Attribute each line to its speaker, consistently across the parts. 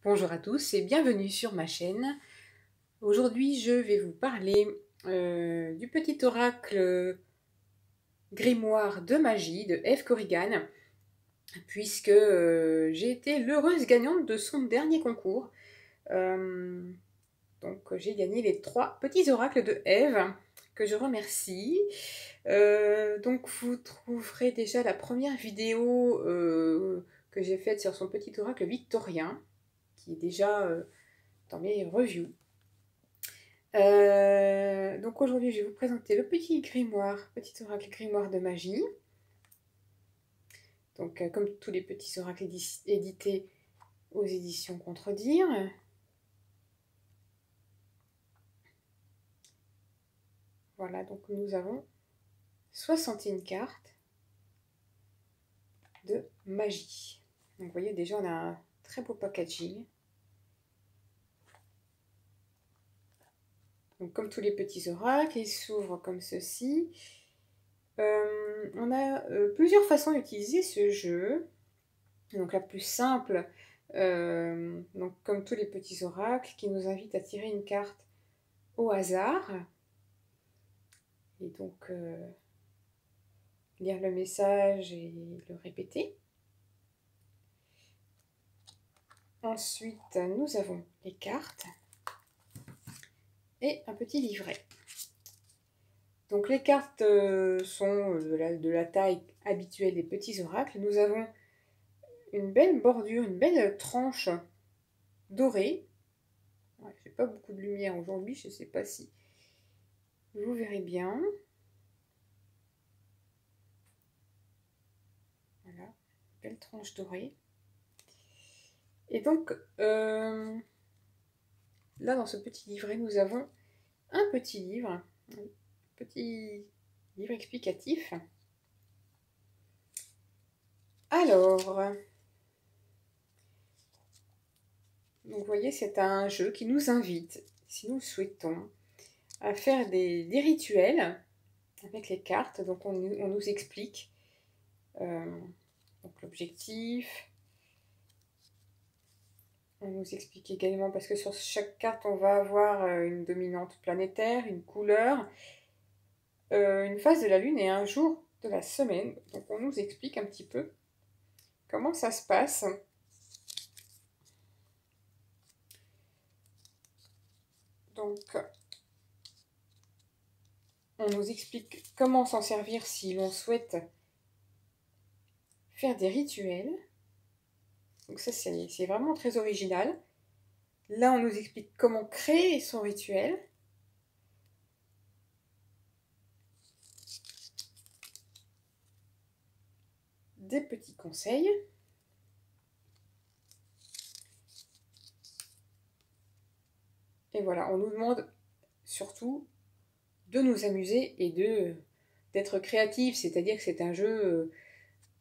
Speaker 1: Bonjour à tous et bienvenue sur ma chaîne. Aujourd'hui, je vais vous parler du petit oracle grimoire de magie de Eve Corrigan, puisque j'ai été l'heureuse gagnante de son dernier concours. Donc j'ai gagné les 3 petits oracles de Eve, que je remercie. Donc vous trouverez déjà la première vidéo que j'ai faite sur son petit oracle victorien, qui est déjà dans mes reviews. Donc aujourd'hui, je vais vous présenter le petit grimoire, petit oracle grimoire de magie. Donc comme tous les petits oracles édités aux éditions Contredire. Voilà, donc nous avons 61 cartes de magie. Donc vous voyez, déjà on a un très beau packaging. Donc comme tous les petits oracles, ils s'ouvrent comme ceci. On a plusieurs façons d'utiliser ce jeu. Donc la plus simple, donc comme tous les petits oracles, qui nous invitent à tirer une carte au hasard. Et donc lire le message et le répéter. Ensuite, nous avons les cartes et un petit livret. Donc les cartes sont de la taille habituelle des petits oracles. Nous avons une belle bordure, une belle tranche dorée. Ouais, j'ai pas beaucoup de lumière aujourd'hui, je ne sais pas si vous verrez bien. Voilà, belle tranche dorée. Et donc, là, dans ce petit livret, nous avons un petit livre explicatif. Alors, donc vous voyez, c'est un jeu qui nous invite, si nous le souhaitons, à faire des rituels avec les cartes. Donc, on nous explique l'objectif. On nous explique également, parce que sur chaque carte, on va avoir une dominante planétaire, une couleur, une phase de la Lune et un jour de la semaine. Donc on nous explique un petit peu comment ça se passe. Donc on nous explique comment s'en servir si l'on souhaite faire des rituels. Donc ça, c'est vraiment très original. Là, on nous explique comment créer son rituel. Des petits conseils. Et voilà, on nous demande surtout de nous amuser et d'être créatif, c'est-à-dire que c'est un jeu,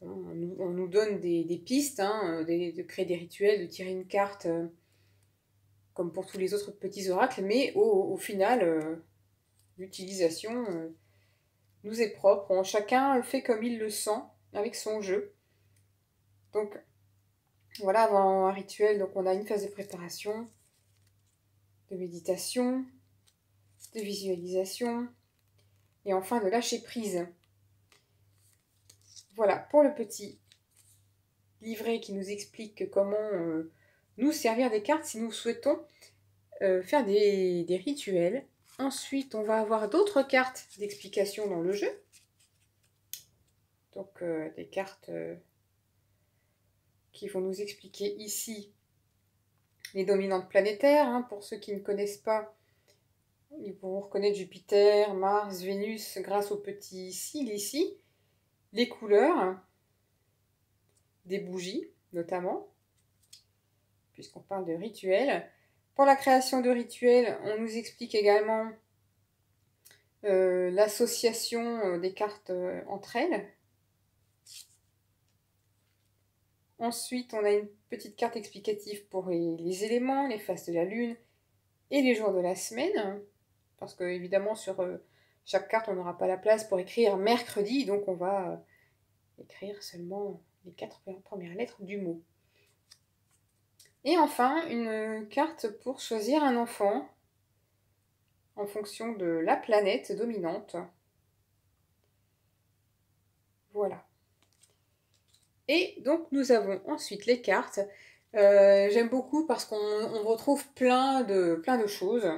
Speaker 1: on nous donne des pistes, de créer des rituels, de tirer une carte, comme pour tous les autres petits oracles, mais au final, l'utilisation nous est propre. Chacun fait comme il le sent avec son jeu. Donc voilà, avant un rituel, donc on a une phase de préparation, de méditation, de visualisation, et enfin de lâcher prise. Voilà, pour le petit livret qui nous explique comment nous servir des cartes si nous souhaitons faire des rituels. Ensuite, on va avoir d'autres cartes d'explication dans le jeu. Donc, des cartes qui vont nous expliquer ici les dominantes planétaires. Pour ceux qui ne connaissent pas, ils pourront reconnaître Jupiter, Mars, Vénus grâce au petit sigle ici. Les couleurs, des bougies notamment, puisqu'on parle de rituels. Pour la création de rituels, on nous explique également l'association des cartes entre elles. Ensuite, on a une petite carte explicative pour les éléments, les phases de la Lune et les jours de la semaine. Parce que, évidemment, sur chaque carte, on n'aura pas la place pour écrire mercredi, donc on va écrire seulement les 4 premières lettres du mot. Et enfin, une carte pour choisir un enfant en fonction de la planète dominante. Voilà. Et donc nous avons ensuite les cartes. J'aime beaucoup parce qu'on retrouve plein de choses.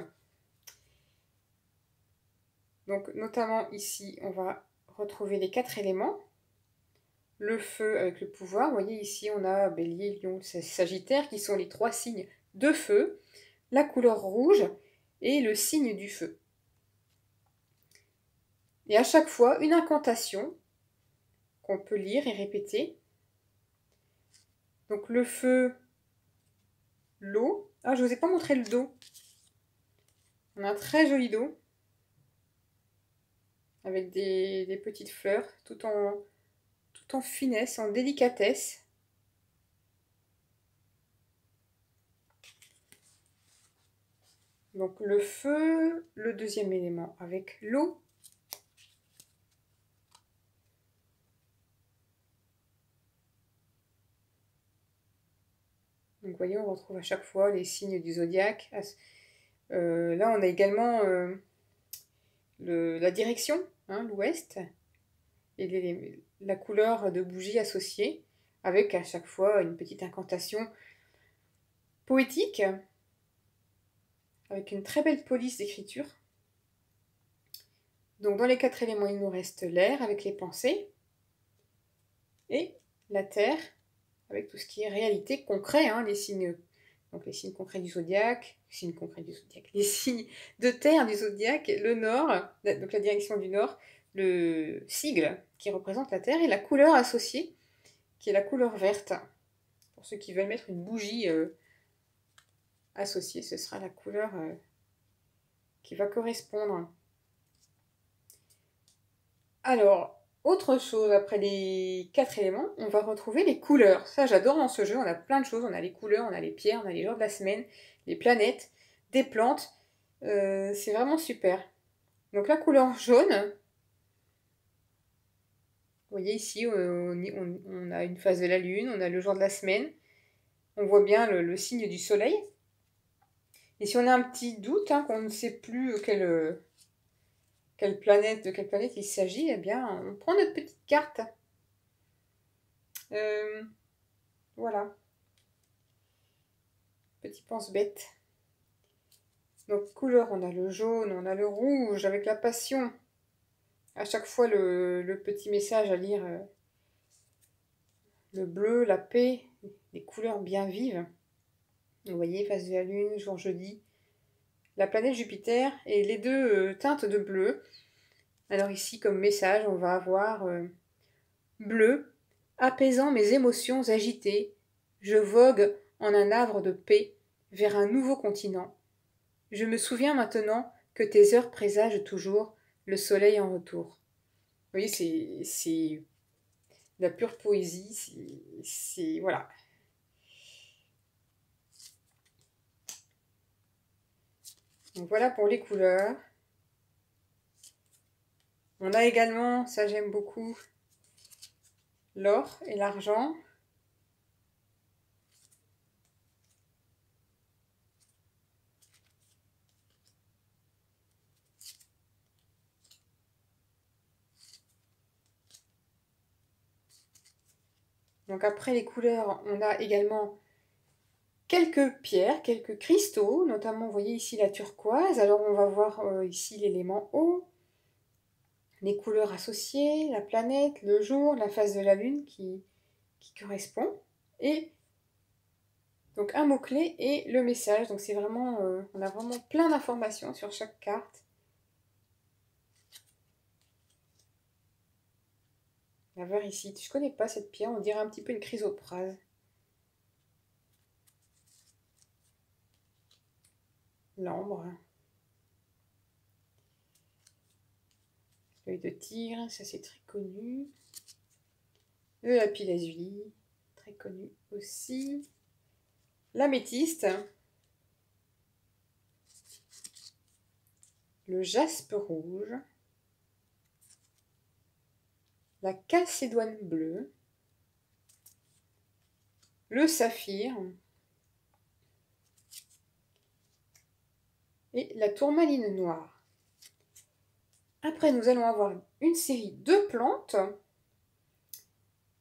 Speaker 1: Donc notamment ici, on va retrouver les 4 éléments. Le feu avec le pouvoir. Vous voyez ici, on a Bélier, Lion, Sagittaire qui sont les 3 signes de feu. La couleur rouge et le signe du feu. Et à chaque fois, une incantation qu'on peut lire et répéter. Donc le feu, l'eau. Ah, je ne vous ai pas montré le dos. On a un très joli dos. Avec des petites fleurs, tout en finesse, en délicatesse. Donc le feu, le deuxième élément avec l'eau. Donc vous voyez, on retrouve à chaque fois les signes du zodiaque. Là, on a également la direction, hein, l'ouest, et la couleur de bougie associée, avec à chaque fois une petite incantation poétique, avec une très belle police d'écriture. Donc dans les 4 éléments, il nous reste l'air avec les pensées, et la terre avec tout ce qui est réalité concret, hein, les signes. Donc les signes concrets du zodiaque, les signes de terre du zodiaque, le nord, donc la direction du nord, le sigle qui représente la terre et la couleur associée qui est la couleur verte. Pour ceux qui veulent mettre une bougie associée, ce sera la couleur qui va correspondre. Alors, autre chose, après les 4 éléments, on va retrouver les couleurs. Ça, j'adore dans ce jeu, on a plein de choses. On a les couleurs, on a les pierres, on a les jours de la semaine, les planètes, des plantes. C'est vraiment super. Donc la couleur jaune, vous voyez ici, on a une phase de la lune, on a le jour de la semaine. On voit bien le signe du soleil. Et si on a un petit doute, hein, qu'on ne sait plus de quelle planète il s'agit, eh bien, on prend notre petite carte. Voilà. Petit pense-bête. Donc, couleur, on a le jaune, on a le rouge avec la passion. À chaque fois, le petit message à lire. Le bleu, la paix, des couleurs bien vives. Vous voyez, phase de la lune, jour jeudi. La planète Jupiter et les deux teintes de bleu. Alors ici, comme message, on va avoir bleu, apaisant mes émotions agitées. Je vogue en un havre de paix vers un nouveau continent. Je me souviens maintenant que tes heures présagent toujours le soleil en retour. Vous voyez, c'est de la pure poésie. C'est voilà. Donc voilà pour les couleurs. On a également, ça j'aime beaucoup, l'or et l'argent. Donc après les couleurs, on a également quelques pierres, quelques cristaux, notamment vous voyez ici la turquoise. Alors on va voir ici l'élément eau, les couleurs associées, la planète, le jour, la phase de la lune qui correspond. Et donc un mot-clé et le message. Donc c'est vraiment, on a vraiment plein d'informations sur chaque carte. On va voir ici, je connais pas cette pierre, on dirait un petit peu une chrysoprase. L'ambre. L'œil de tigre, ça c'est très connu. Le lapis lazuli, très connu aussi. L'améthyste. Le jaspe rouge. La calcédoine bleue. Le saphir. et la tourmaline noire. Après, nous allons avoir une série de plantes.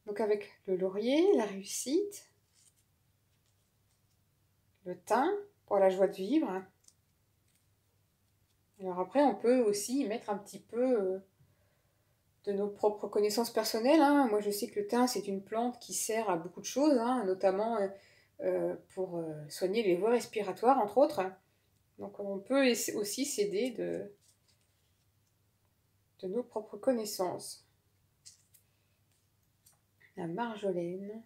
Speaker 1: Donc avec le laurier, la réussite, le thym pour la joie de vivre. Alors après, on peut aussi y mettre un petit peu de nos propres connaissances personnelles. Hein. Moi, je sais que le thym, c'est une plante qui sert à beaucoup de choses, hein, notamment pour soigner les voies respiratoires, entre autres. Donc on peut aussi s'aider de nos propres connaissances. La marjolaine,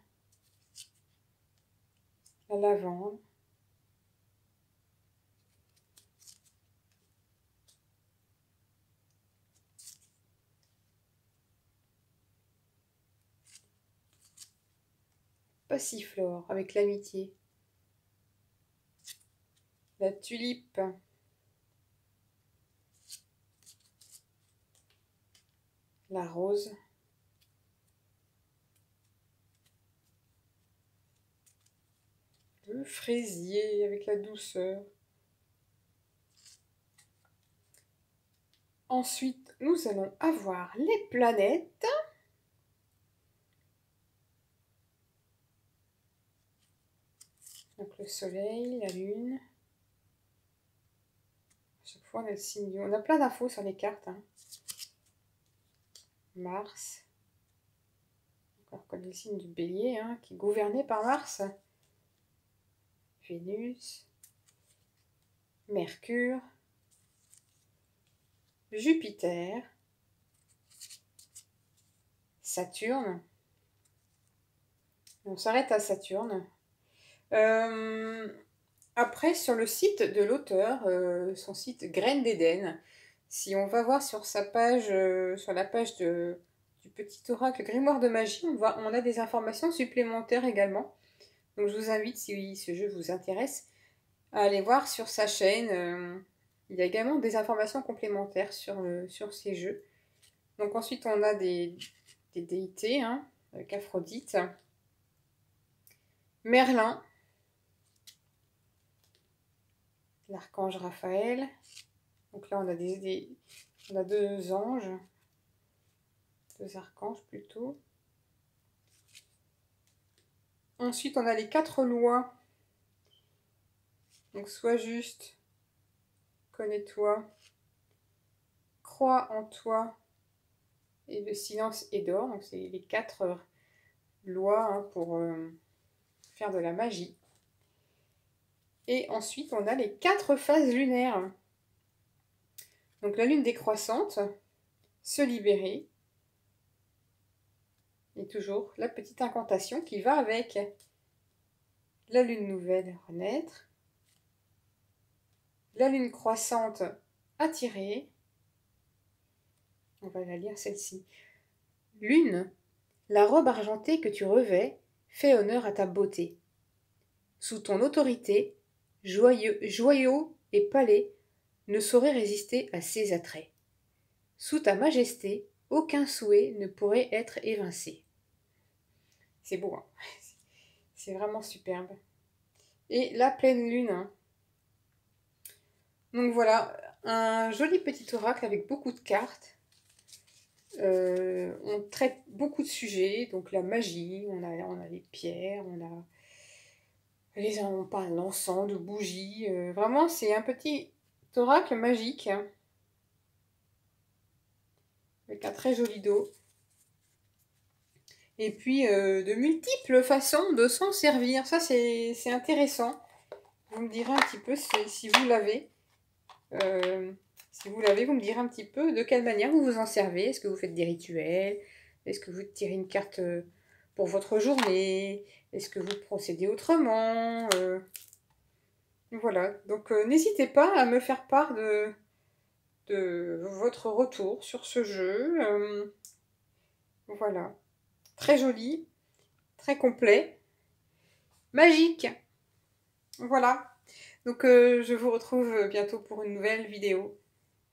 Speaker 1: la lavande, passiflore avec l'amitié, la tulipe, la rose, le fraisier avec la douceur. Ensuite, nous allons avoir les planètes. Donc le soleil, la lune. À chaque fois, on a le signe du... On a plein d'infos sur les cartes. Hein. Mars. On connaît le signe du bélier, hein, qui est gouverné par Mars. Vénus. Mercure. Jupiter. Saturne. On s'arrête à Saturne. Après, sur le site de l'auteur, son site Graines d'Éden, si on va voir sur sa page, sur la page du petit oracle Grimoire de magie, on a des informations supplémentaires également. Donc je vous invite, si ce jeu vous intéresse, à aller voir sur sa chaîne. Il y a également des informations complémentaires sur ces jeux. Donc ensuite, on a des déités, hein, avec Aphrodite, Merlin, l'archange Raphaël. Donc là, on a on a deux anges, deux archanges plutôt. Ensuite, on a les 4 lois. Donc, sois juste, connais-toi, crois en toi, et le silence est d'or. Donc, c'est les 4 lois, hein, pour faire de la magie. Et ensuite, on a les 4 phases lunaires. Donc, la lune décroissante, se libérer. Et toujours la petite incantation qui va avec. La lune nouvelle, renaître. La lune croissante, attirer. On va la lire celle-ci. Lune, la robe argentée que tu revêts fait honneur à ta beauté. Sous ton autorité, joyaux et palais ne sauraient résister à ses attraits. Sous ta majesté, aucun souhait ne pourrait être évincé. C'est beau, hein. C'est vraiment superbe. Et la pleine lune. Hein. Donc voilà, un joli petit oracle avec beaucoup de cartes. On traite beaucoup de sujets, donc la magie, on a les pierres, on parle d'encens, de bougies. Vraiment, c'est un petit oracle magique. Hein, avec un très joli dos. Et puis, de multiples façons de s'en servir. Ça, c'est intéressant. Vous me direz un petit peu si vous l'avez. Si vous l'avez, vous me direz un petit peu de quelle manière vous vous en servez. Est-ce que vous faites des rituels? Est-ce que vous tirez une carte pour votre journée? Est-ce que vous procédez autrement? Voilà, donc n'hésitez pas à me faire part de votre retour sur ce jeu. Voilà, très joli, très complet, magique. Voilà, donc je vous retrouve bientôt pour une nouvelle vidéo.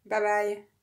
Speaker 1: Bye bye.